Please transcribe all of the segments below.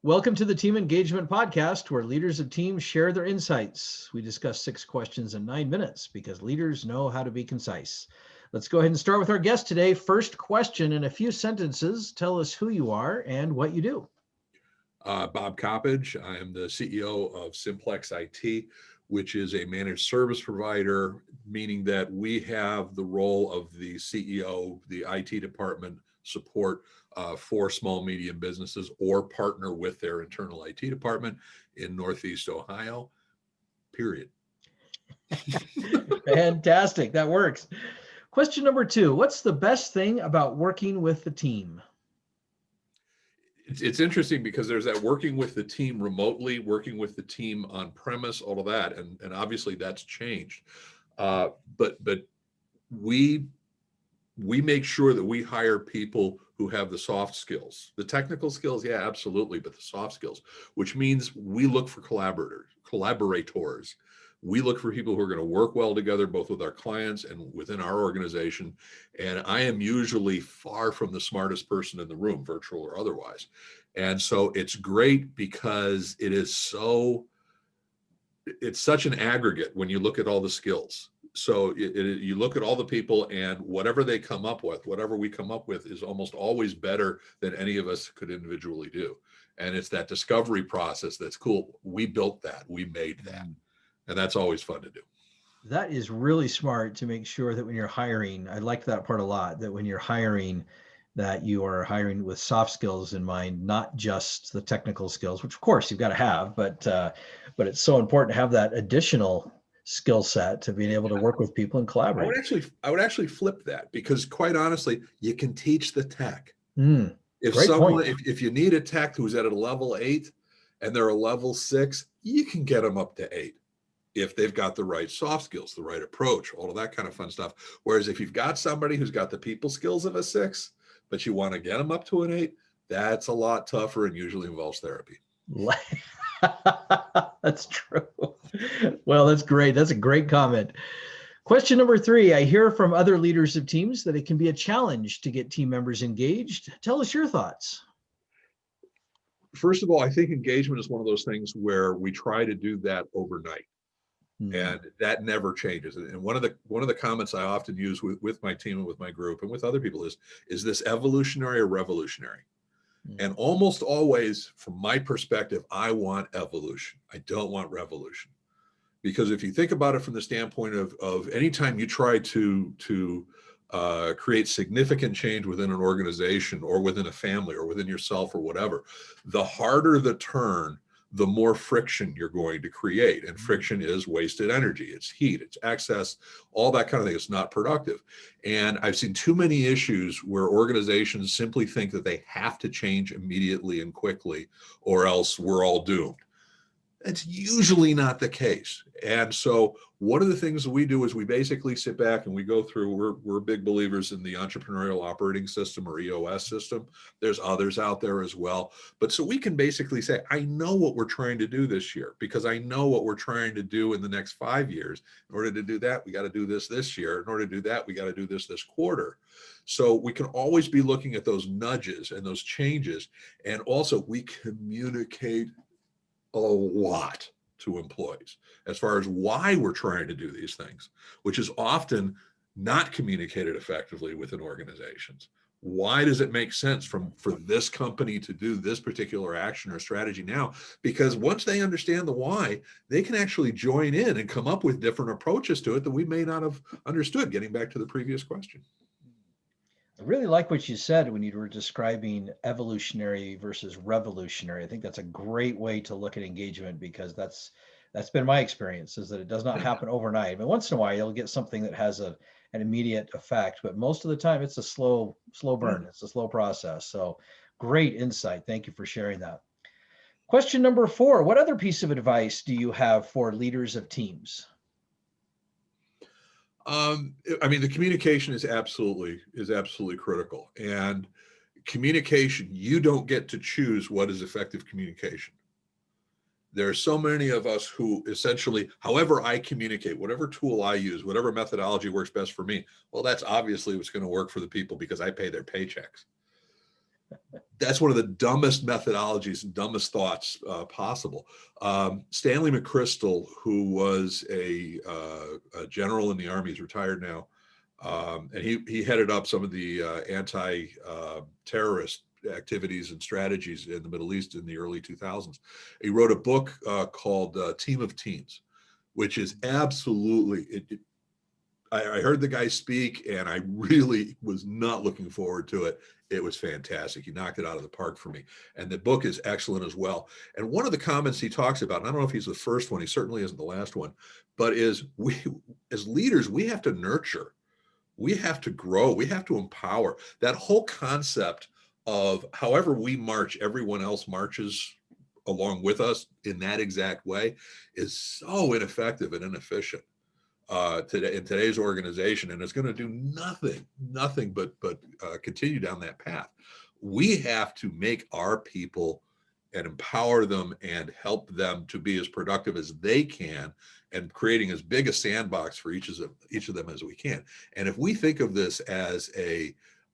Welcome to the Team Engagement Podcast, where leaders of teams share their insights. We discuss 6 questions in 9 minutes because leaders know how to be concise. Let's go ahead and start with our guest today. First question in a few sentences. Tell us who you are and what you do. Bob Coppedge. I am the CEO of Simplex-IT, which is a managed service provider, meaning that we have the role of the CEO, the IT department support for small, medium businesses or partner with their internal IT department in Northeast Ohio, period. Fantastic. That works. Question number 2. What's the best thing about working with the team? It's interesting because there's that working with the team remotely, working with the team on premise, all of that, and obviously that's changed. But we make sure that we hire people who have the soft skills. The technical skills, yeah, absolutely, but the soft skills, which means we look for collaborators. We look for people who are going to work well together, both with our clients and within our organization. And I am usually far from the smartest person in the room, virtual or otherwise. And so it's great because it's such an aggregate when you look at all the skills. So you look at all the people, and whatever we come up with is almost always better than any of us could individually do. And it's that discovery process that's cool. We built that, we made that. And that's always fun to do. That is really smart to make sure that when you're hiring, I like that part a lot, that when you're hiring, that you are hiring with soft skills in mind, not just the technical skills, which of course you've got to have, but it's so important to have that additional skill set to being able to work with people and collaborate. I would actually flip that, because quite honestly, you can teach the tech. If you need a tech who's at a level 8 and they're a level 6, you can get them up to 8. If they've got the right soft skills, the right approach, all of that kind of fun stuff. Whereas if you've got somebody who's got the people skills of a 6, but you want to get them up to an 8, that's a lot tougher and usually involves therapy. That's true. Well, that's great. That's a great comment. Question number 3. I hear from other leaders of teams that it can be a challenge to get team members engaged. Tell us your thoughts. First of all, I think engagement is one of those things where we try to do that overnight. And that never changes. And one of the comments I often use with my team and with my group and with other people is this evolutionary or revolutionary? And almost always, from my perspective, I want evolution. I don't want revolution. Because if you think about it from the standpoint of anytime you try to create significant change within an organization or within a family or within yourself or whatever, the harder the turn, the more friction you're going to create. And friction is wasted energy. It's heat, it's excess, all that kind of thing. It's not productive. And I've seen too many issues where organizations simply think that they have to change immediately and quickly, or else we're all doomed. That's usually not the case. And so one of the things that we do is we basically sit back and we go through, we're big believers in the entrepreneurial operating system, or EOS system. There's others out there as well. But so we can basically say, I know what we're trying to do this year, because I know what we're trying to do in the next 5 years. In order to do that, we got to do this year. In order to do that, we got to do this quarter. So we can always be looking at those nudges and those changes. And also we communicate a lot to employees as far as why we're trying to do these things, which is often not communicated effectively within organizations. Why does it make sense for this company to do this particular action or strategy now? Because once they understand the why, they can actually join in and come up with different approaches to it that we may not have understood, getting back to the previous question. I really like what you said when you were describing evolutionary versus revolutionary. I think that's a great way to look at engagement, because that's been my experience, is that it does not happen overnight. I mean, once in a while you'll get something that has an immediate effect, but most of the time it's a slow burn. It's a slow process. So great insight. Thank you for sharing that. Question number 4. What other piece of advice do you have for leaders of teams? I mean, the communication is absolutely critical. And communication, you don't get to choose what is effective communication. There are so many of us who essentially, however I communicate, whatever tool I use, whatever methodology works best for me, well, that's obviously what's going to work for the people because I pay their paychecks. That's one of the dumbest methodologies and dumbest thoughts possible. Stanley McChrystal, who was a general in the Army, he's retired now, and he headed up some of the anti-terrorist activities and strategies in the Middle East in the early 2000s. He wrote a book called Team of Teams, which is absolutely, I heard the guy speak and I really was not looking forward to it. It was fantastic. He knocked it out of the park for me. And the book is excellent as well. And one of the comments he talks about, and I don't know if he's the first one, he certainly isn't the last one, but is we, as leaders, we have to nurture, we have to grow, we have to empower. That whole concept of however we march, everyone else marches along with us in that exact way is so ineffective and inefficient today in today's organization, and it's going to do nothing but continue down that path. We have to make our people and empower them and help them to be as productive as they can, and creating as big a sandbox for each of them as we can. And if we think of this as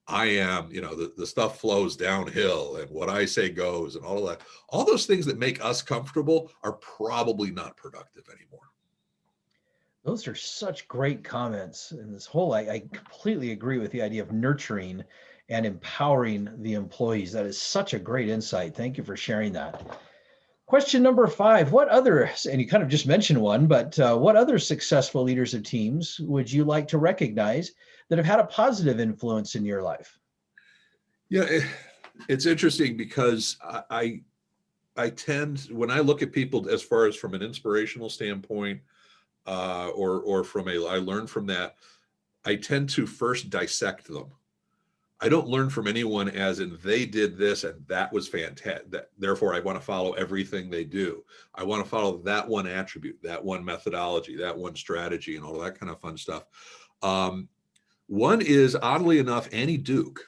I am, the stuff flows downhill and what I say goes and all of that, all those things that make us comfortable are probably not productive anymore. Those are such great comments. And this whole, I completely agree with the idea of nurturing and empowering the employees. That is such a great insight. Thank you for sharing that. Question number 5, what other, and you kind of just mentioned one, but what other successful leaders of teams would you like to recognize that have had a positive influence in your life? Yeah, it's interesting because I tend, when I look at people as far as from an inspirational standpoint, or from I learn from that, I tend to first dissect them. I don't learn from anyone as in they did this and that was fantastic. Therefore, I want to follow everything they do. I want to follow that one attribute, that one methodology, that one strategy, and all that kind of fun stuff. One is, oddly enough, Annie Duke,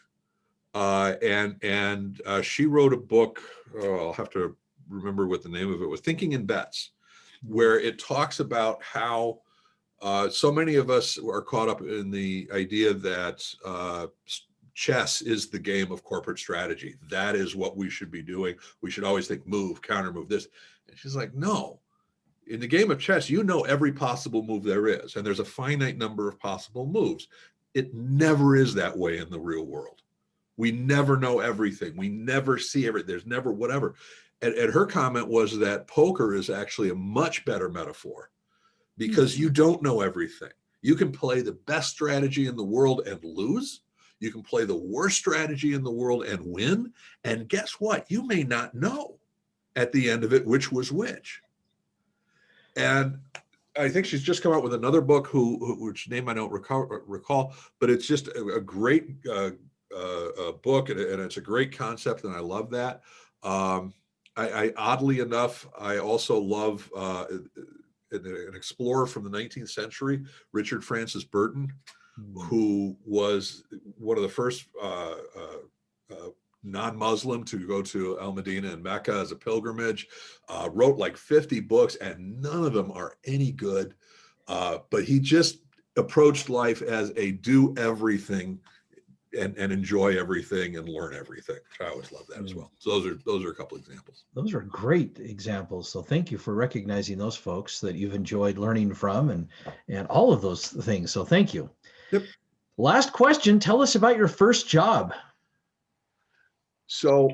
and she wrote a book. I'll have to remember what the name of it was. Thinking in Bets, where it talks about how so many of us are caught up in the idea that chess is the game of corporate strategy. That is what we should be doing. We should always think move, counter move, this. And she's like, no. In the game of chess, every possible move there is, and there's a finite number of possible moves. It never is that way in the real world. We never know everything. We never see everything. There's never whatever. And her comment was that poker is actually a much better metaphor because you don't know everything. You can play the best strategy in the world and lose. You can play the worst strategy in the world and win. And guess what? You may not know at the end of it which was which. And I think she's just come out with another book, which name I don't recall, but it's just a great book, and it's a great concept, and I love that. I oddly enough, I also love an explorer from the 19th century, Richard Francis Burton, who was one of the first non-Muslim to go to Al Medina and Mecca as a pilgrimage, wrote like 50 books, and none of them are any good. But he just approached life as a do everything and enjoy everything and learn everything. I always love that as well. So those are a couple examples. Those are great examples. So thank you for recognizing those folks that you've enjoyed learning from and all of those things. So thank you. Yep. Last question. Tell us about your first job. So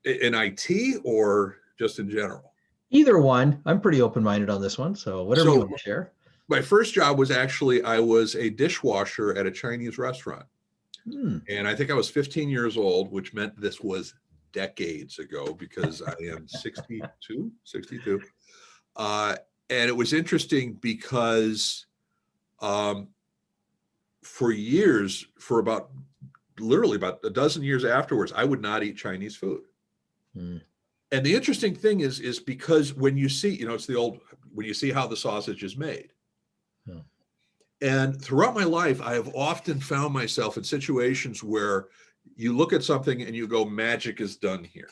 in IT or just in general? Either one. I'm pretty open-minded on this one. So whatever you want to share. My first job was actually, I was a dishwasher at a Chinese restaurant. And I think I was 15 years old, which meant this was decades ago because I am 62. And it was interesting because for years, for literally about a dozen years afterwards, I would not eat Chinese food. And the interesting thing is because when you see, it's when you see how the sausage is made. And throughout my life, I have often found myself in situations where you look at something and you go, magic is done here,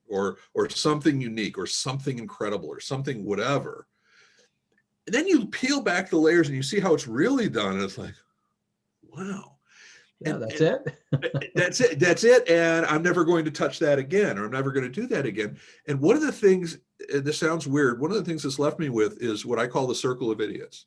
or something unique, or something incredible, or something whatever. And then you peel back the layers and you see how it's really done. And it's like, wow. Yeah, that's it. That's it. And I'm never going to touch that again, or I'm never going to do that again. And one of the things, and this sounds weird, one of the things that's left me with is what I call the circle of idiots.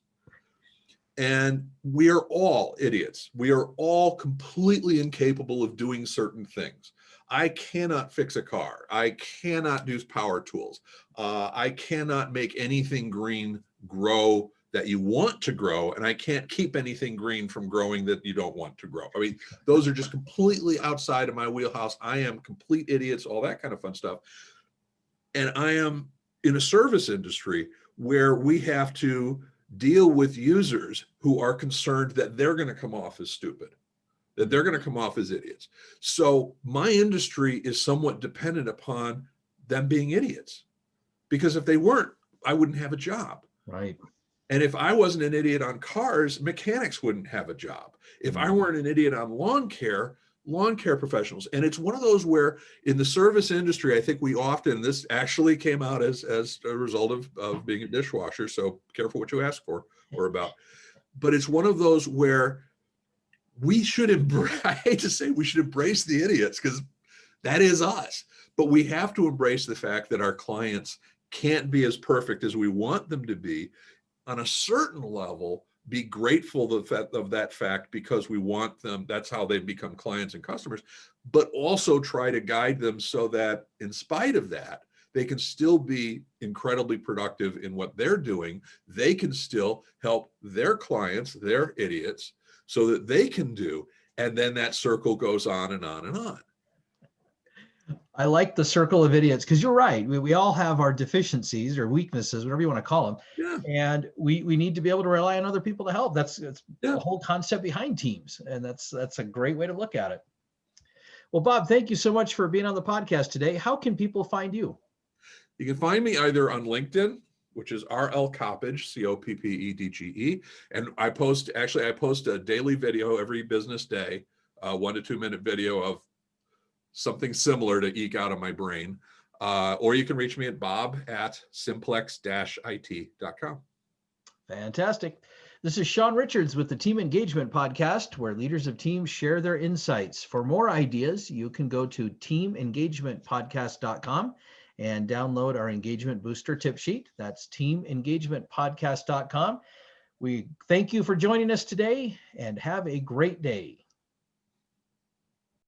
And we are all idiots. We are all completely incapable of doing certain things. I cannot fix a car. I cannot do power tools. I cannot make anything green grow that you want to grow. And I can't keep anything green from growing that you don't want to grow. I mean, those are just completely outside of my wheelhouse. I am complete idiots, all that kind of fun stuff. And I am in a service industry where we have to deal with users who are concerned that they're going to come off as stupid, that they're going to come off as idiots. So my industry is somewhat dependent upon them being idiots, because if they weren't, I wouldn't have a job. Right. And if I wasn't an idiot on cars, mechanics wouldn't have a job. If I weren't an idiot on lawn care professionals. And it's one of those where in the service industry, I think we often, this actually came out as a result of being a dishwasher. So careful what you ask for or about. But it's one of those where we should embrace, I hate to say we should embrace the idiots, because that is us. But we have to embrace the fact that our clients can't be as perfect as we want them to be. On a certain level, be grateful of that fact, because we want them, that's how they become clients and customers, but also try to guide them so that in spite of that, they can still be incredibly productive in what they're doing. They can still help their clients, their idiots, so that they can do, and then that circle goes on and on and on. I like the circle of idiots, because you're right. We all have our deficiencies or weaknesses, whatever you want to call them. Yeah. And we need to be able to rely on other people to help. That's Yeah. the whole concept behind teams. And that's a great way to look at it. Well, Bob, thank you so much for being on the podcast today. How can people find you? You can find me either on LinkedIn, which is RL Coppedge, Coppedge. And I post a daily video every business day, 1 to 2 minute video of something similar to eke out of my brain. Or you can reach me at bob@simplex-it.com. Fantastic. This is Sean Richards with the Team Engagement Podcast, where leaders of teams share their insights. For more ideas, you can go to teamengagementpodcast.com and download our engagement booster tip sheet. That's teamengagementpodcast.com. We thank you for joining us today, and have a great day.